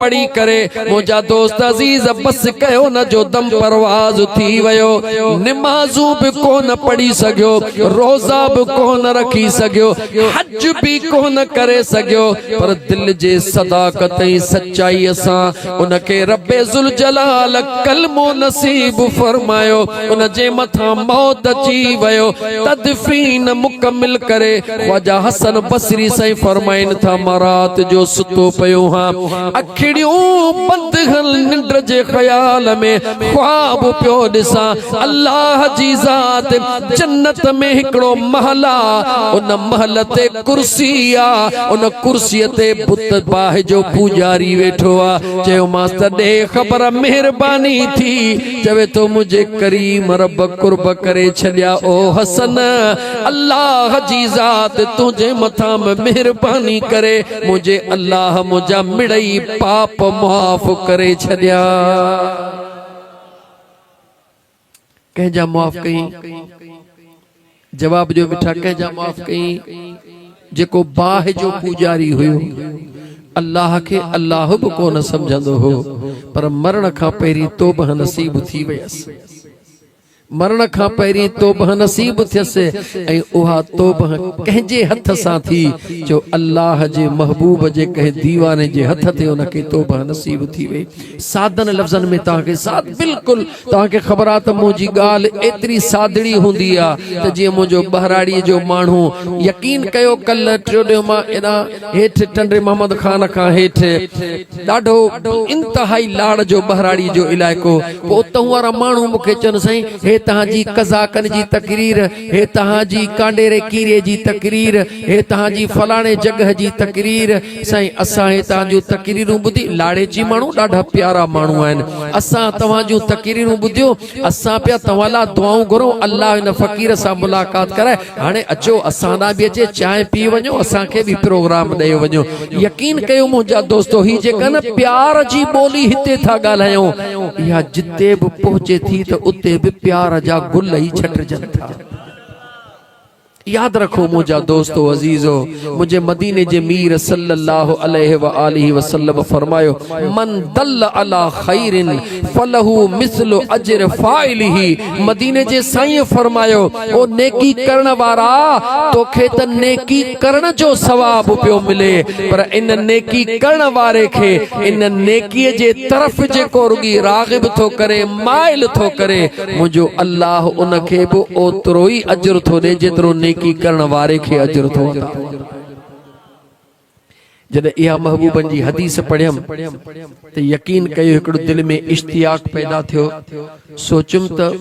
पढ़ी करे मुझा दोस्त अजीज बस कयो न जो दम परवाज थी वयो नमाजू भी कोन पढ़ी सकियो रोजा भी कोन रखी सकियो हज भी कोन करे सकियो पर दिल जे सदाकत सच्चाई असा उनके रब्बे जुल जलाल कलमो नसीब फरमायो उन जे मथा मौत अची वयो तदफीन मुकम्मिल करे ख्वाजा हसन बसरी सही फरमाइन था मरात जो सुतो पयो हां अखिड़ियों बंद हल निंद्र जे ख्याल में ख्वाब पियो दिसा अल्लाह जी जात जन्नत में हिकड़ो महला उन महल ते कुर्सी आ उन कुर्सी ते बुत बाह जो पुजारी वेठो आ चयो मास्टर दे खबर मेहरबानी थी चवे तो मुझे करीम रब कुर्ब करे छलिया ओ हसन अल्लाह जी जात तुझे मथा में मेहरबानी करे मुझे अल्लाह मुझा मिड़ई पाप माफ करे छलिया कहजा माफ कई जवाब जो मिठा कहजा माफ कई जेको बाह जो पुजारी हुयो अल्लाह के अल्लाह भी कोन समझंदो हो पर मरण का पहिरी तौबह नसीब थी वयस मरण का पहिरी तौबह नसीब थियसे ऐ उहा तौबह कहजे हथ सा थी जो अल्लाह जे महबूब जे कहे दीवाने जे हथ थे उनके तौबह नसीब थी वे सादन लफ्जन में ता के साथ बिल्कुल ता के खबरात मुजी गाल एतरी सादड़ी हुंदी आ त जे मुजो बहराड़ी जो मानू यकीन कयो कल ट्योडे मा एना हेठ टंडे मोहम्मद खान का हेठ डाढो इंतहाई लाड़ जो बहराड़ी जो इलाको को तवारा मानू मुके चन सही हे तहां जी कजाकन जी तकरीर हे तहां जी कांडेरे कीरे जी तकरीर हे तहां जी फलाणे जगह जी तकरीर सही असा हे तहां जो तकरीरूं बुधी लाड़े जी मानू डाढा प्यारा मानू आइन असा तवां जो तकरीरूं बुधियो असा पे तवाला दुआऊं घुरो अल्लाह इन फकीर सा मुलाकात करे हाने अचो असा ना भी अचे चाय पी वणो असा के भी प्रोग्राम दे वणो यकीन कयो मुजा दोस्तो ही जे कन प्यार जी बोली हिते था गालायो या जिते भी पहुंचे थी तो उते भी प्यार जा गुल ही छट जनता याद रखो मुझा दोस्तों अजीजो मुझे मदीने जे मीर सल्लल्लाहु अलैहि व आलिहि वसल्लम फरमायो मन दल अला खैरिन फलहु मिस्लु अजर फाइलिही मदीने जे साईं फरमायो ओ नेकी करण वारा तोखे त नेकी करण जो सवाब पियो मिले पर इन नेकी करण वारे खे इन नेकी जे तरफ जे को रुगी रागिब थो करे माइल थो करे मुझो अल्लाह उनखे बि ओतिरो ई अजर थो दे जेतिरो की करण वारे के अजर थो जद इहा महबूबन जी हदीस पढ़ियम ते यकीन कयो एकड़ो दिल में इश्तियाक पैदा थियो सोचुम त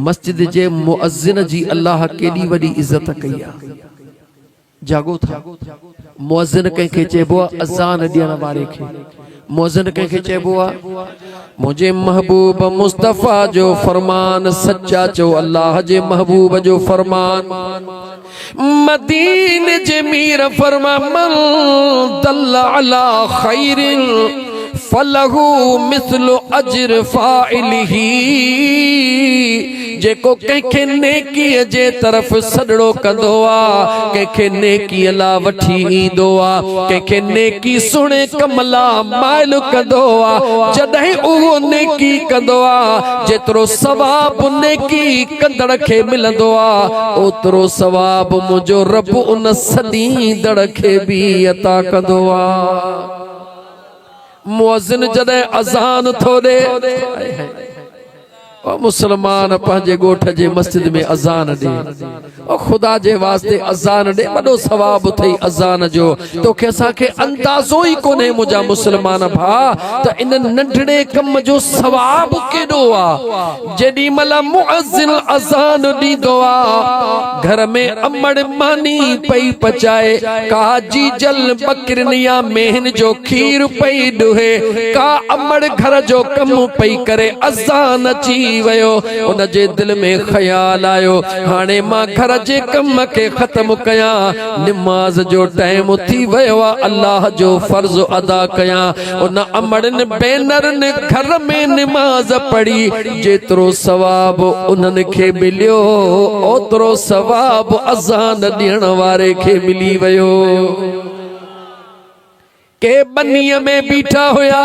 मस्जिद जे मुअज्जिन जी अल्लाह केडी वडी इज्जत कईया जागो था मुअज्जिन के चेबो अजान दियण वारे के मुअज्जिन के चेबो मुझे महबूब मुस्तफा जो फरमान सच्चा चो अल्लाह जे महबूब जो फरमान मदीने जे मीर फरमा मन दल्ला अला खैरिन फलहु मिस्लु अजर फाइलिही जेको कंखे नेकी जे तरफ सडड़ो कंदो आ कंखे नेकी ला वठी ईंदो आ कंखे नेकी सुणे कमला माइल कंदो आ जडहि उहो नेकी कंदो आ जेतिरो सवाब नेकी कंदड़ खे मिलंदो आ ओतिरो सवाब मुंहिंजो रब उन सदींदड़ खे भी अता कंदो आ मुअज्जिन जदे अजान थो दे मुसलमान पंहिंजे गोठ जे मस्जिद में अजान दे ओ खुदा जे वास्ते अजान दे वडो सवाब थई अजान जो तोखे असा के अंदाजो ही कोने मुजा मुसलमान भा त इन नंढड़े कम जो सवाब केडो आ जेडी मला मुअज्जिन अजान दीदो आ घर में अमड़ मानी पई पचाए काजी जल बकरनिया मेहन जो खीर पई दुहे का अमड़ घर जो कम पई करे अजान अची वयो उन जे दिल में ख्याल आयो हाने मां घर जे कम के खत्म कया नमाज जो टाइम थी वयो अल्लाह जो फर्ज अदा कया उन अमड़न बेनरन घर में नमाज पढ़ी जेतरो सवाब उनन के मिलियो ओतरो सवाब अजान दियण वारे के मिली वयो के बनीअ में बीठा होया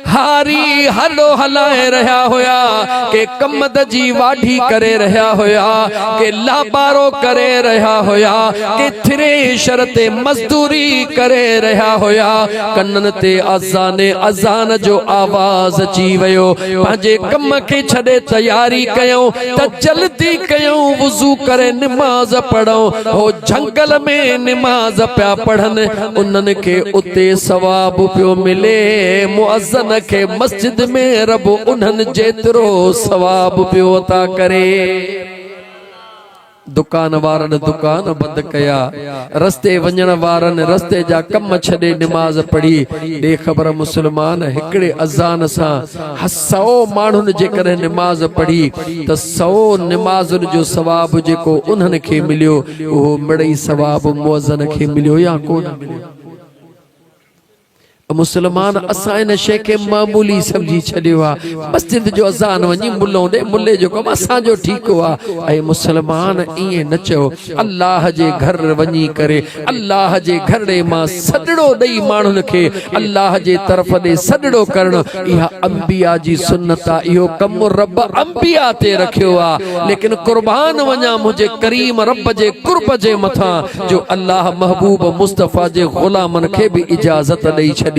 हारी हलो हलाए रहा होया के कमद जी वाढ़ी करे रहा होया के लाबारो करे रहा होया के थ्रेशर ते मजदूरी करे रहा होया कन्नन ते अजान जो आवाज अची वयो पंहिंजे कम के छड़े तैयारी कयो त जल्दी कयो वुजू करे नमाज पढ़ो हो जंगल में नमाज पिया पढ़न उन्हन के उते सवाब पियो मिले मुअज्जन के मस्जिद में रब उन्हन जेतरो सवाब पियो अता करे। दुकान वारन दुकान बंद कया रस्ते वञण वारन रस्ते जा कम छड़े नमाज पढ़ी दे खबर मुसलमान हिकड़े अजान सा 100 माण्हुनि जेकर नमाज पढ़ी त 100 नमाजुन जो सवाब जेको उन्हन के मिलियो वो मिड़ई सवाब मुअज्जन के मिलियो या कोन मिलियो। मुसलमान असा इन शे के मामूली समझी छड़ियो आ मस्जिद जो अजान वनी मुल्लो दे मुल्ले जो कम असा जो ठीक हुआ ऐ मुसलमान इए न चो अल्लाह जे घर वनी करे अल्लाह जे घर दे मां सडड़ो दई मानुन के अल्लाह जे तरफ दे सडड़ो करण इहा अंबिया जी सुन्नत आ इहो कम रब अंबिया ते रखियो आ लेकिन कुर्बान वना मुझे करीम रब जे कुर्ब जे मथा जो अल्लाह महबूब मुस्तफा जे गुलामन के भी इजाजत दई छड़ी ऐ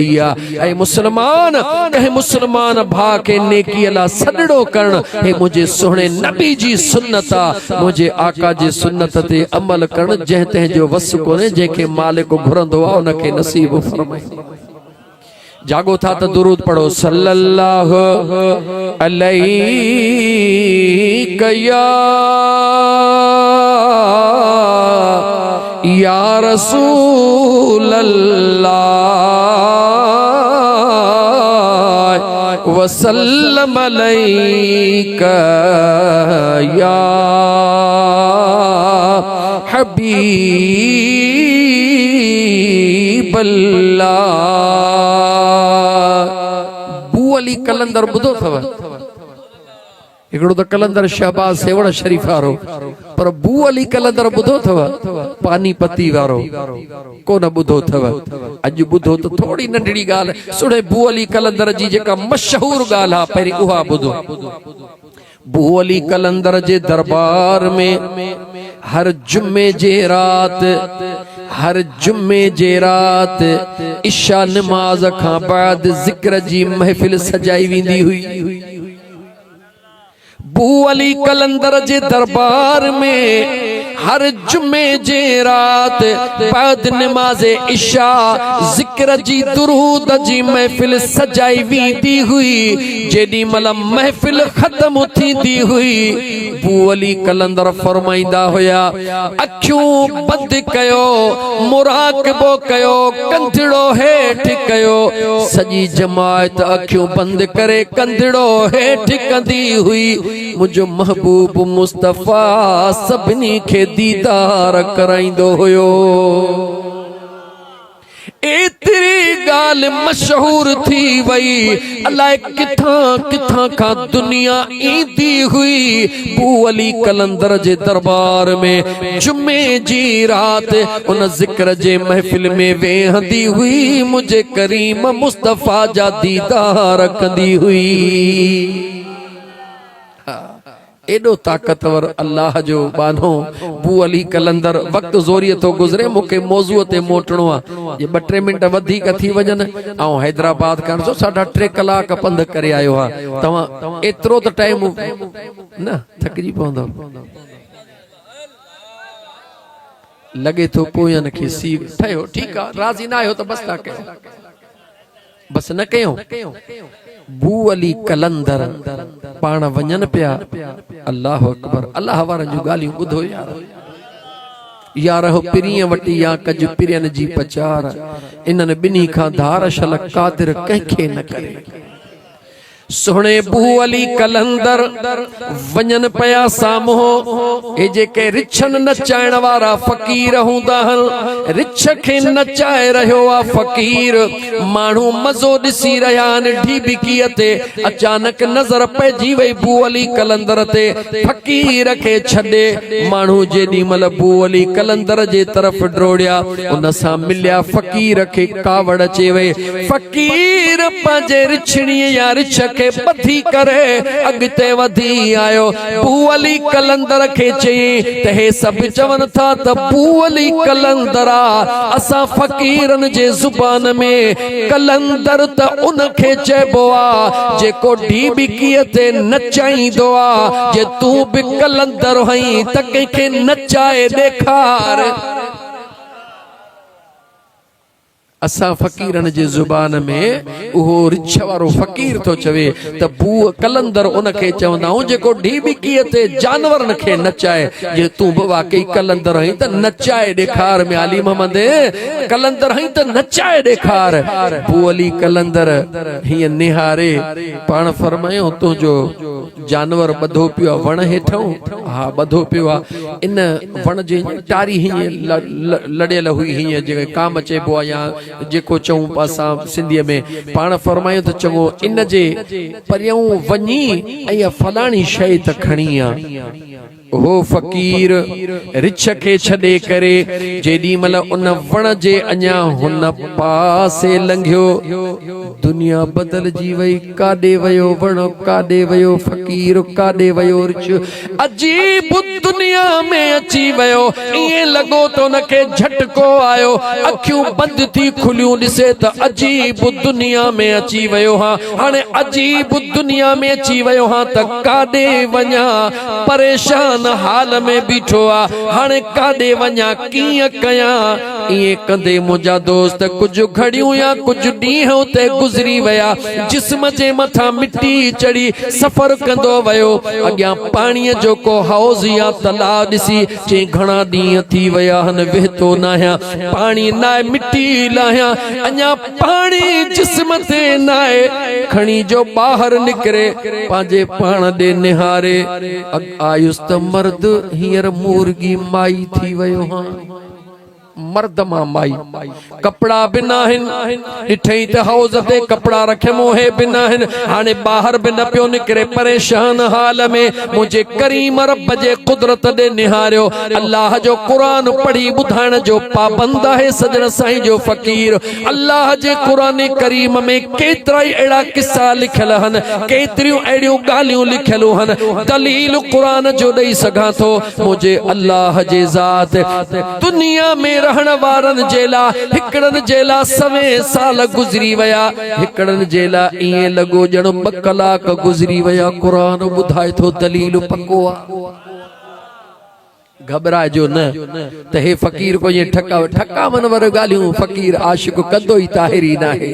मुसलमान कहे मुसलमान भा के नेकी अला सडड़ो करण हे मुझे सोहणे नबी जी सुन्नत आ मुझे आका जी सुन्नत ते अमल करण जह ते जो वस कोने जेके मालिक घुरंदो आ उनके नसीब फरमाए। जागो था तो दुरूद पढ़ो सल्लल्लाहु अलैहि या रसूल अल्लाह वसल्लम अलैका या हबीब अल्लाह। बू अली कलंदर बुधो थव एकड़ो तो कलंदर शहबाज सेवण शरीफ वारो पर बू अली कलंदर बुधो थव पानीपती वारो कोन बुधो थव अज बुधो तो थोड़ी नंढड़ी गाल सुणे बू अली कलंदर जी जेका मशहूर गाल हा पहिरी उहा बुधो। बू अली कलंदर जे दरबार में हर जुम्मे जे रात इशा नमाज खां बाद जिक्र जी महफिल सजाई वेंदी हुई। बू अली कलंदर जे दरबार में हर जुम्मे जे रात बाद नमाज इशा जिक्र जी दुरूद जी महफिल सजाई वेंदी हुई। जेडी मल महफिल खत्म थींदी हुई बू अली कलंदर फरमाइंदा होया अखियूं बंद कयो मुराकबो कयो कंधड़ो हेठ कयो। सजी जमात अखियूं बंद करे कंधड़ो हेठ कंदी हुई। मुझो महबूब मुस्तफा सभिनी खे दीदार कराइंदो हुयो। एतरी गाल मशहूर थी वई अल्लाह किथां किथां का दुनिया ईंदी हुई। बू अली कलंदर जे दरबार में जुम्मे जी रात उन जिक्र जे महफिल में वेहंदी हुई। मुझे करीम मुस्तफा जा दीदार कंदी हुई। एडो ताकतवर अल्लाह जो बानो बू अली कलंदर। वक्त जोरिय तो गुजरे मुके मौजूअ ते मोटणो आ ये 2-3 मिनट वधीक थी वजन आ हैदराबाद खान सो 3.5 कलाक पंध करे आयो हा। तवा एतरो तो टाइम न थकजी पवंदो लगे तो पोयन के सी ठयो ठीक आ राजी ना आयो तो बस ना कयो बस न कयो। बू अली कलंदर पाण वञन पिया अल्लाह अकबर अल्लाह वारन जूं ॻाल्हियूं ॿुधो यार हो पिरीअ वटी या कज पिरियन जी पचार इन्हनि ॿिन्ही खां धार शल कादिर कंहिंखे न करे। सोहणे बू अली कलंदर वञन पया साम्हूं ए जेके रिछन नचाइण वारा फ़कीर हूंदा आहिनि रिछ खे नचाए रहियो आ फ़कीर माण्हू मज़ो ॾिसी रहिया आहिनि ढीबिकीअ ते अचानक नज़र पइजी वई बू अली कलंदर ते फ़कीर खे छॾे माण्हू जेॾी महिल बू अली कलंदर जे तरफ़ डोड़िया उन सां मिलिया फ़कीर खे कावड़ अचे वई फ़कीर पंहिंजे रिछड़ीअ या रिछ के बधी करे अगते वधी आयो बू अली कलंदर के चई त हे सब चवन था त बू अली कलंदरा असा फकीरन जे जुबान में कलंदर त उन के चेबो आ जेको ढीबिकीअ ते नचाईंदो आ जे तू भी कलंदर हई त कंहिंखे नचाए ॾेखार असा फकीरन जे जुबान में उहो रिछ वारो फकीर तो चवे त बू कलंदर उन के चवंदाऊं जेको ढीबिकीअ ते जानवरन खे नचाए जे तू बि वाकई कलंदर हई त नचाए ॾेखार में अली मोहम्मद कलंदर हई त नचाए ॾेखार बू अली कलंदर हीअ निहारे पाण फरमायो तुंहिंजो जानवर ॿधो पियो आहे वण हेठों हा ॿधो पियो आहे इन वण जे टारी हीअं लड़ियल हुई हीअं जेके काम चइबो आहे या जेको चऊं पासा सिंधीअ में पाण फरमायो त चङो इन जे परियूं वञी ऐं फलाणी शइ त खणी आ ओ फकीर रिछ के छॾे करे जेॾी महिल उन वण जे अञा हुन पासे लंघियो दुनिया बदलजी वई काॾे वयो वण काॾे वयो फकीर काॾे वयो रिछ अजीब दुनिया में अची वयो ईअं लॻो त उनखे झटको आयो अखियूं बंदि थी खुलियूं ॾिसे त अजीब दुनिया में अची वयो हा हाणे अजीब दुनिया में अची वयो हा त काॾे वञा परेशान हाल में बीठो आ हाणे काॾे वञा कीअं कयां इएं कंदे मुंहिंजा दोस्त कुछ घड़ियूं या कुछ ॾींहं उते गुज़री वया जिस्म जे मथां मिट्टी चढ़ी सफ़र कंदो वयो अॻियां पाणीअ जो को हौज़ या तलाउ ॾिसी चई घणा ॾींहं थी वया आहिनि वेहतो न आहियां पाणी न आहे मिट्टी लाहियां अञा पाणी जिस्म ते न आहे खणी जो ॿाहिरि निकिरे पंहिंजे पाण ॾे निहारे आयुस त मर्द हींअर मुर्गी माई थी वयो हां मर्द मां माई कपड़ा बिना ॾिठई त हौज़ ते कपड़ा रखे मोहे बिना हाणे ॿाहिरि बि न पियो निकिरे परेशान हाल में मुंहिंजे करीम रब जे कुदरत ॾे निहारियो अल्लाह जो क़ुरान पढ़ी ॿुधाइण जो पाबंद आहे सजण साईं जो फ़कीर अल्लाह जे क़ुरान करीम में केतिरा ई अहिड़ा किस्सा लिखियल आहिनि केतिरियूं अहिड़ियूं ॻाल्हियूं लिखियलूं आहिनि दलील क़ुरान जो ॾेई सघां थो मुंहिंजे अल्लाह जे ज़ात दुनिया में रहण वारन जेला हिकड़न जेला सवे साल गुजरी वया हिकड़न जेला इए लगो जण 2 कलाक गुजरी वया कुरान बुधाए थो दलील पक्को आ घबरा जो न त हे फकीर को ये ठका मन वर गालियूं फकीर आशिक कंदो ई ताहिरी नाहे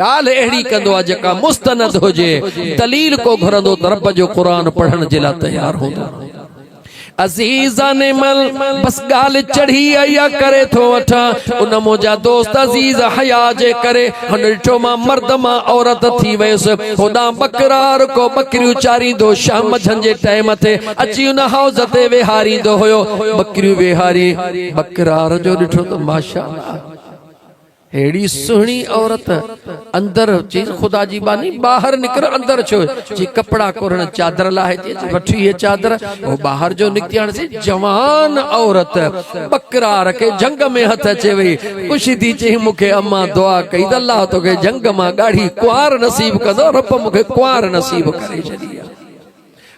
गाल एड़ी कंदो आ जका मुस्तनद होजे दलील को घरंदो रब जो कुरान पढ़न जेला तैयार होंदो अजीजा ने मल बस गाल चढ़ी आया करे थो वठा उन मोजा दोस्त अजीज हया जे करे हनठो मा मर्द मा औरत थी वयस होदा बकरार को बकरियूं चारी दो शाम झंजे टाइम थे अची उन हौज़ ते वेहारी दो होयो बकरियूं वेहारी बकरार जो ॾिठो तो माशाअल्लाह हेड़ी सुहणी औरत अंदर चीज खुदा जी बानी बाहर निकर अंदर छो जी कपड़ा कोरण चादर लाहे जी वठी है चादर वो बाहर जो निकतियान से जवान औरत बकरार के जंग में हथ अचे वई खुशी थी चे मुखे अम्मा दुआ कई त अल्लाह तो के जंग मा गाढ़ी कुआर नसीब कंदो रब मुखे कुआर नसीब करे छड़ी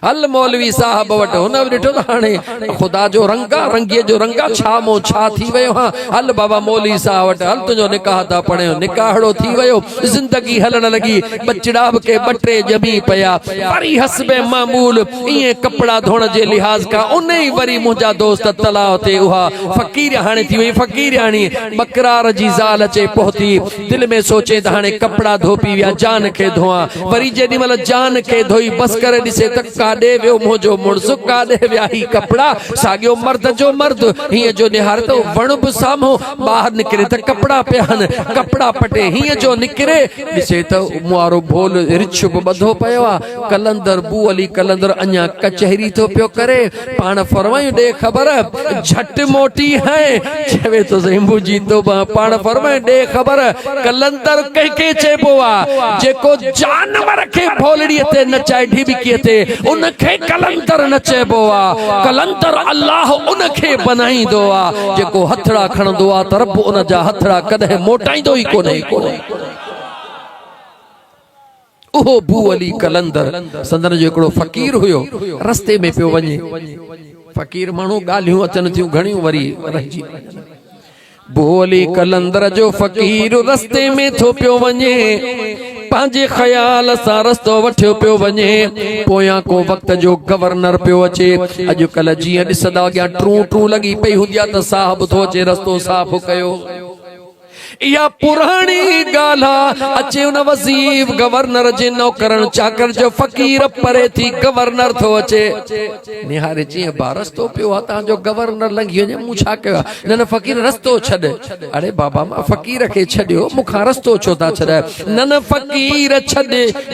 हल मौलवी साहब वट हुन ॾिठो त हाणे खुदा जो रंगा रंगीअ जो रंगा छा मो छा थी वयो हां हल बाबा मौलवी साहब वट हल तुंहिंजो निकाह था पढ़ियो निकाहड़ो थी वयो जिंदगी हलण लगी बचड़ा के बटरे जमी पया वरी हसबे मामूल इए कपड़ा धोण जे लिहाज का उन्हें वरी मुंहिंजा दोस्त तलाव ते उहा फकीर हाणे थी वई फकीर हाणी बकरार जी ज़ाल अचे पहुती दिल में सोचे त हाणे कपड़ा धोपी विया जान के धोआ वरी जेॾी महिल जान के धोई बस करे ॾिसे त काॾे वियो मुंहिंजो मुड़सु काॾे विया ही कपिड़ा साॻियो मर्द जो मर्द हीअं जो निहार तो वण बि साम्हूं ॿाहिरि निकिरे त कपिड़ा पिया आहिनि कपिड़ा पटे हीअं जो निकिरे ॾिसे त मुआरो भोल रिछ बि ॿधो पियो आहे कलंदर बू अली कलंदर अञा कचहरी थो पियो करे पाण फरमायूं ॾे ख़बर झट मोटी है चवे तो सही मुंहिंजी तौबा पाण फरमाए ॾे ख़बर कलंदर कंहिंखे चइबो आहे जेको जानवर खे भोलड़ीअ ते नचाए ढिबकीअ ते उनखे कलंदर न चइबो आहे कलंदर अल्लाह उनखे बनाईंदो आहे जेको हथड़ा खणंदो आहे त रब उन जा हथड़ा कॾहिं मोटाईंदो ई कोन्हे उहो बू अली कलंदर संदन जो हिकिड़ो फ़कीर हुयो रस्ते में पियो वञे फ़कीर माण्हू ॻाल्हियूं अचनि थियूं घणियूं वरी रहिजी बू अली कलंदर जो फ़कीर रस्ते में थो पियो वञे पंहिंजे ख़याल सां रस्तो वठियो पियो वञे पोयां को वक़्त जो गवर्नर पियो अचे अॼुकल्ह जीअं ॾिसंदा अॻियां ट्रू ट्रू लॻी पई हूंदी आहे त साहब थो अचे रस्तो साफ़ कयो या पुरानी ॻाल्हि अचे उन वज़ीर गवर्नर जे नौकरन चाकर जो फ़कीर परे थी गवर्नर थो अचे निहारे जीअं बा रस्तो पियो आहे तव्हांजो गवर्नर लंघी वञे मूं छा कयो न न फ़कीर रस्तो छॾ अरे बाबा मां फ़कीर खे छॾियो मूंखां रस्तो छो था छॾायो न न फ़कीर छॾ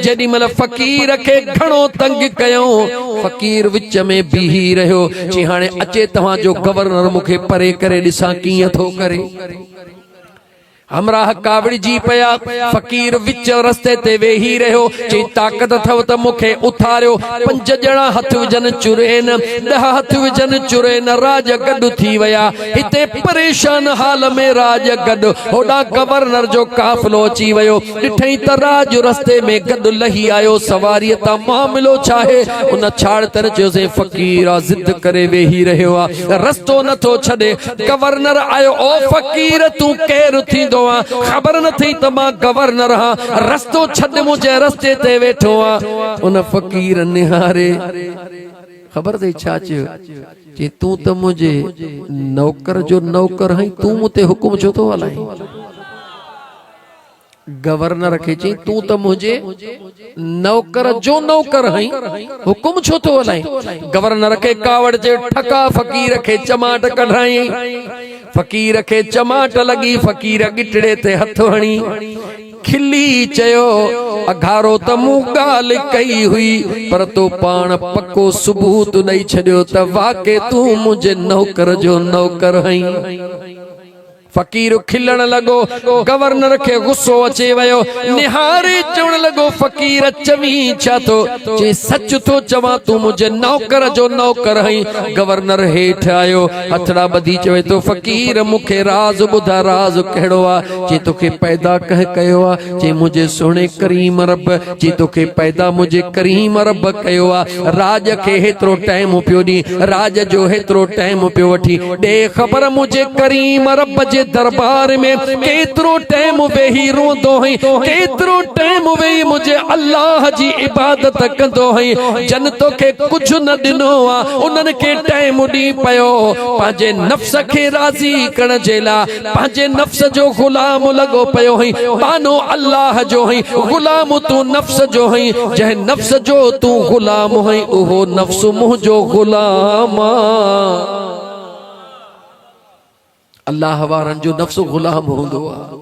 जेॾी महिल फ़कीर खे घणो तंग कयूं फ़कीर विच में बीही रहियो चई हाणे अचे तव्हांजो गवर्नर मूंखे परे करे ॾिसां कीअं थो करे हमराह कावड़जी पया फ़कीर विच रस्ते ते वेही रहियो चई ताक़त अथव त मूंखे उथारियो 5 ॼणा हथ विझन चुरेन 10 हथ विझन चुरेन राज गॾु थी विया हिते परेशान हाल में राज गॾु होॾा गवर्नर जो काफ़िलो अची वियो ॾिठई त राज रस्ते में गॾु लही आयो सवारीअ तां मामिलो छा आहे उन छाड़ तर चयोसि फ़कीर ज़िद करे वेही रहियो आहे रस्तो नथो छॾे गवर्नर आयो ओ फ़कीर तूं केरु थींदो ख़बर न थी त मां गवर्नर हां रस्तो छॾ मुंहिंजे रस्ते ते वेठो आहे उन फ़कीर निहारे ख़बर अथई छा चयो चई तूं त मुंहिंजे नौकर जो नौकर आहीं तूं मूं ते हुकुम छो थो हलाई गवर्नर खे चई तूं त मुंहिंजे नौकर जो नौकर आहीं हुकुम छो थो हलाई गवर्नर खे कावड़ जे ठका फ़कीर खे चमाट कढाई फ़कीर खे चमाट लगी फ़कीर गिटड़े ते हथ हणी खिली चयो अघारो त मूं ॻाल्हि कई हुई पर तो पाण पक्को सबूत ॾेई छॾियो त वाके तूं मुंहिंजे नौकर जो नौकर आहीं फ़कीर खिलण लॻो गवर्नर खे गुस्सो अचे वियो निहारे चवण लॻो फ़कीर चवी छा थो चई सच थो चवां तूं मुंहिंजे नौकर जो नौकर आहीं गवर्नर हेठि आयो हथड़ा ॿधी चवे थो फ़कीर मूंखे राज़ ॿुधा राज़ कहिड़ो आहे चई तोखे पैदा कंहिं कयो आहे चई मुंहिंजे सुहिणे करीम रब चई तोखे पैदा मुंहिंजे करीम रब कयो आहे राज खे हेतिरो टाइम पियो ॾी राज जो हेतिरो टाइम पियो वठी ॾे ख़बर मुंहिंजे करीम रब जे दरबार में केतिरो टाइम वेही रोंदो है केतिरो टाइम वेही मुझे अल्लाह जी इबादत कंदो है जन तोखे कुछ न ॾिनो आहे उन्हनि खे टाइम ॾी पियो पंहिंजे नफ़्स खे राज़ी करण जे लाइ पंहिंजे नफ़्स जो ग़ुलाम लॻो पियो है बानो अल्लाह जो है ग़ुलाम तूं नफ़्स जो है जंहिं नफ़्स जो तूं ग़ुलाम है उहो नफ़्स मुंहिंजो ग़ुलाम आहे अल्लाह वारनि जो नफ़्स ग़ुलाम हूंदो आहे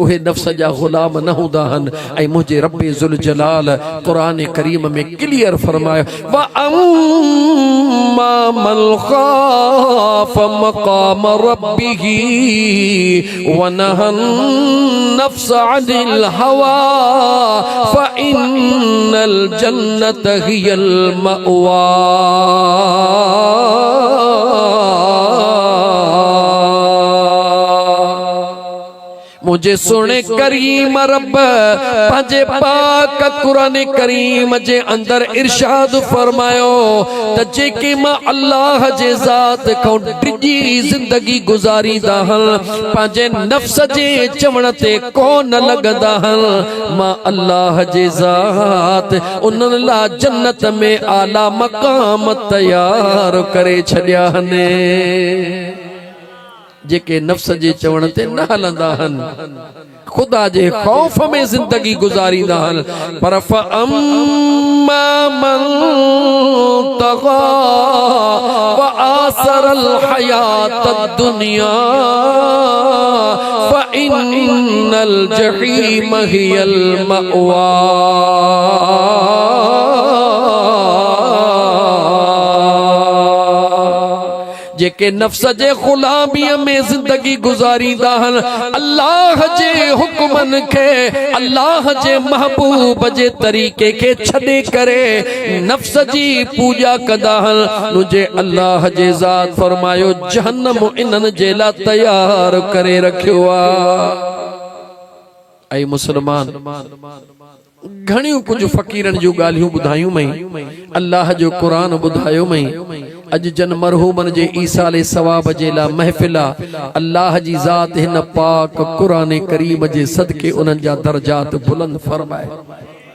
उहे नफ़्स जा ग़ुलाम न हूंदा आहिनि ऐं मुंहिंजे रब्बे ज़ुल जलाल क़ुरान करीम में क्लियर फरमायो व अम्मा मन ख़ाफ़ मक़ाम रब्बिही व नहन नफ़्स अनिल हवा फ़इन्नल जन्नत हियल मअवा मुझे सुने करीम रब पंहिंजे पाक कुरान करीम जे अंदर इरशाद फरमायो त जेके मां अल्लाह जे ज़ात खां डिॼी ज़िंदगी गुज़ारींदा आहिनि पंहिंजे नफ़्स जे चवण ते कोन लॻंदा आहिनि मां अल्लाह जे ज़ात उन्हनि लाइ जन्नत में आला मक़ाम तयार करे छॾिया आहिनि जेके नफ्स जे चवण ते न हलंदा हन, खुदा जे खौफ में जिंदगी गुजारींदा हन। पर फअम्मा मन तग़ा व आसरल हयात दुनिया फइन्नल जहीम हियल मअवा। जेके नफ्स जे गुलामीअ में जिंदगी गुजारींदा हन, अल्लाह जे हुक्मन के, अल्लाह जे महबूब जे तरीके के छॾे करे नफ्स जी पूजा कंदा हन, मुझे अल्लाह जे ज़ात फरमायो जहन्नम इन्हनि जे लाइ तैयार करे रखियो आ। ऐ मुसलमान, घणियूं कुछ फकीरन जो ॻाल्हियूं ॿुधायूं मई, अल्लाह जो क़ुरान ॿुधायो मई। अज जन मरहूमन जे ईसाले सवाब जे ला महफिला, अल्लाह जी ज़ात हिन पाक क़ुरान करीम जे सदके उन्हनि जा दर्जात बुलंद फरमाए।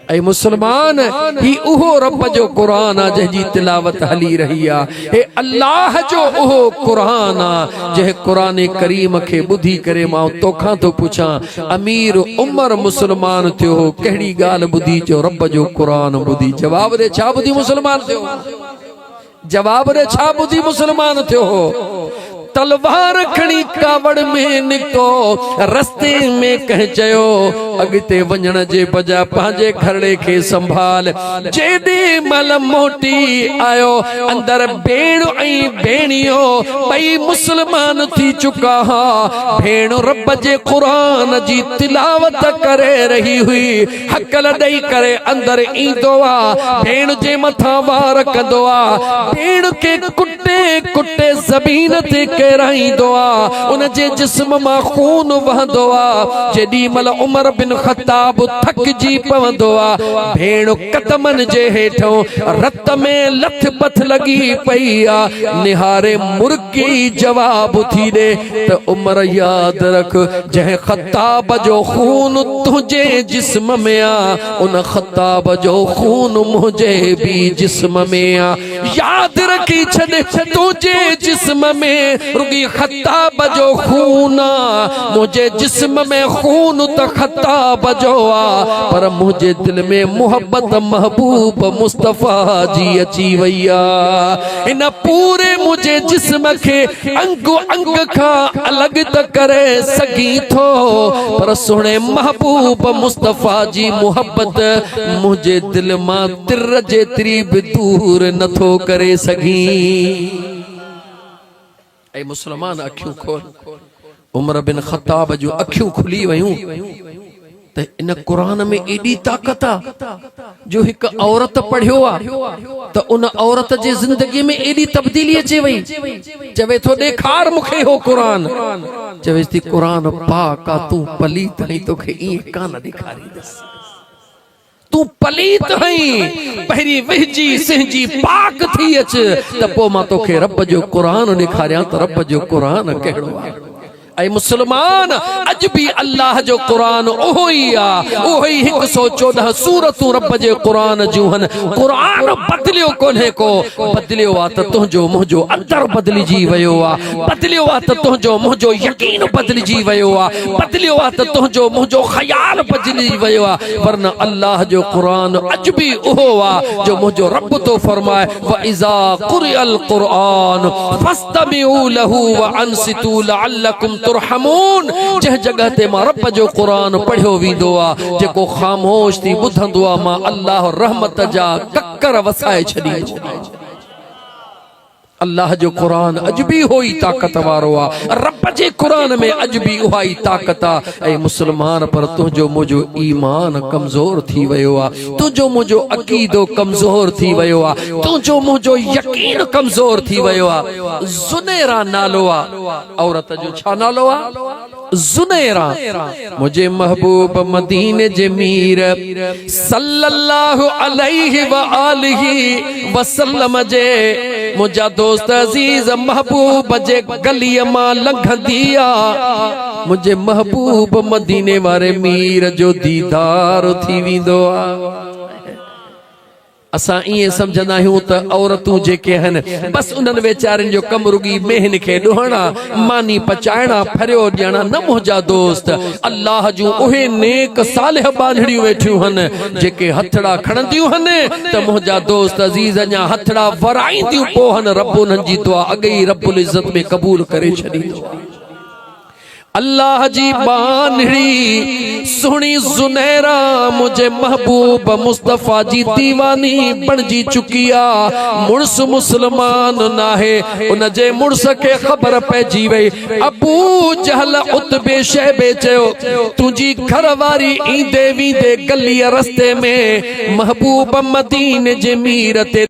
ऐ मुसलमान, ही उहो रब जो कुरान आ जंहिंजी तिलावत हली रही आ। हे अल्लाह जो उहो कुरान आ जंहिं कुरान करीम खे ॿुधी करे मां तोखां थो पुछां, अमीर उमर मुसलमान थियो हो, कहिड़ी ॻाल्हि ॿुधी जो रब जो कुरान ॿुधी? जवाब दे, छा ॿुधी मुसलमान थियो? जवाब दे, छा ॿुधी मुसलमान थियो हो? तलवार खणी कावड़ में निकतो, रस्ते में कह चयो अगते वञण जे बजा पंहिंजे घरड़े खे संभाल। जेॾी महिल मोटी आयो, अंदर भेण ऐं भेणियो ॿई मुसलमान थी चुका हा। भेण रब जे क़ुरान जी तिलावत करे रही हुई, हकल ॾेई करे अंदर ईंदो आ, भेण जे मथां वार कंदो आ, भेण खे कुटे कुटे ज़मीन ते किराईंदो आ, उन जे जिस्म मां खून वहंदो आ। जेॾी महिल उमर बिन ख़त्ताब थकजी पवंदो आ, भेण कदमनि जे हेठों रत में लथ पथ लगी पई आ, निहारे मुर्गी जवाब थी दे त उमर याद रख, जंहिं ख़त्ताब जो खून तुझे जिस्म में आ, उन ख़त्ताब जो खून मुझे भी जिस्म में आ। याद रखी छॾ, तुझे जिस्म में रुगी ख़त्ताब जो खून आ, मुझे जिस्म में खून त ख़त्ताब जो आ, पर मुझे दिल में मोहब्बत महबूब मुस्तफ़ा जी अची वई आ। इन पूरे मुझे जिस्म के अंग अंग खां अलग त करे सघी थो, पर सुणे महबूब मुस्तफ़ा जी मोहब्बत मुझे दिल मां तिर जेतिरी भी दूर नथो करे सघी। ऐ मुसलमान, अखियूं खोल। उमर बिन ख़त्ताब जो अखियूं खुली वयूं त इन कुरान में एडी ताकत आ जो एक औरत पढ़ियो आ त उन औरत जे जिंदगी में एडी तब्दीली अचे वई। चवे थो ॾेखार मूंखे हो कुरान, चवे थी कुरान पाक आ, तू पलीत नहीं, तोखे ईअं कान ॾेखारींदसि, तू पलीत हई, पहिरी विहजी सिंहजी पाक थी अच त पोइ मां तोखे रब जो कुरान ॾेखारियां त रब जो कुरान कहिड़ो आहे। ऐ मुसलमान, अज भी अल्लाह जो कुरान ओहो ही आ, ओहो ही 114 सूरतूं रब जे कुरान जूं हन। कुरान बदलियो कोन्हे को, बदलियो आ त तुंहिंजो मुंहिंजो अंदर बदलिजी वियो आ, बदलियो आ त तुंहिंजो मुंहिंजो यकीन बदलिजी वियो आ, बदलियो आ त तुंहिंजो मुंहिंजो ख़याल बदलिजी वियो आ। वरना अल्लाह जो कुरान अज भी ओहो आ जो मुंहिंजो रब तो फरमाए, व इज़ा क़ुरिअल क़ुरआन फस्तमिऊ लहू व अंसितू लअल्लकुम तुरहमून। जंहिं जगह ते मां रब जो कुरान पढ़ियो वेंदो आ, जेको ख़ामोश थी ॿुधंदो आ, मां अल्लाह रहमत जा ककर वसाए छॾींदो। अल्लाह जो कुरान अज भी होई ताकत वारो आ, रब जे कुरान में अज भी उहाई ताकत आ। ऐ मुसलमान, पर तुंहिंजो मुंहिंजो ईमान कमज़ोर थी वियो आ, तुंहिंजो मुंहिंजो अक़ीदो कमज़ोर थी वियो आ, तुंहिंजो मुंहिंजो यकीन कमज़ोर थी वियो आ। ज़ुनैरा नालो आ, औरत जो छा नालो आ? ज़ुनैरा। मुझे महबूब मदीने जे मीर सल्लल्लाहु अलैहि व आलिहि वसल्लम जे मुझा दोस्त अजीज महबूब जे गलीअ मां लंघंदी आ, मुझे महबूब मदीने वारे मीर जो दीदार थी वेंदो आ। असां ईअं सम्झंदा आहियूं त औरतूं जेके आहिनि बसि उन्हनि वेचारनि जो कमु रुगी मेहन खे ॾुहणा, मानी पचाइणा, फरियो ॾियणा। न मुंहिंजा दोस्त, अल्लाह जूं उहे नेक सालिह बांझड़ियूं वेठियूं आहिनि जेके हथड़ा खणंदियूं आहिनि त मुंहिंजा दोस्त अज़ीज़ अञा हथड़ा वराईंदियूं पोइ रब उन्हनि जी दुआ अॻई रब्बुल इज़्ज़त में क़बूल करे छॾींदो। अल्लाह जी बानड़ी सुणी ज़ुनैरा मुझे महबूब मुस्तफ़ा जी दीवानी बणजी चुकी आ। मुर्स मुसलमान नाहे, उन जे मुर्स के खबर पइजी वई। अबू जहल उतबे शैबे चयो तुझी घरवारी ईंदे वींदे गली रस्ते में महबूब मदीने जे मीर ते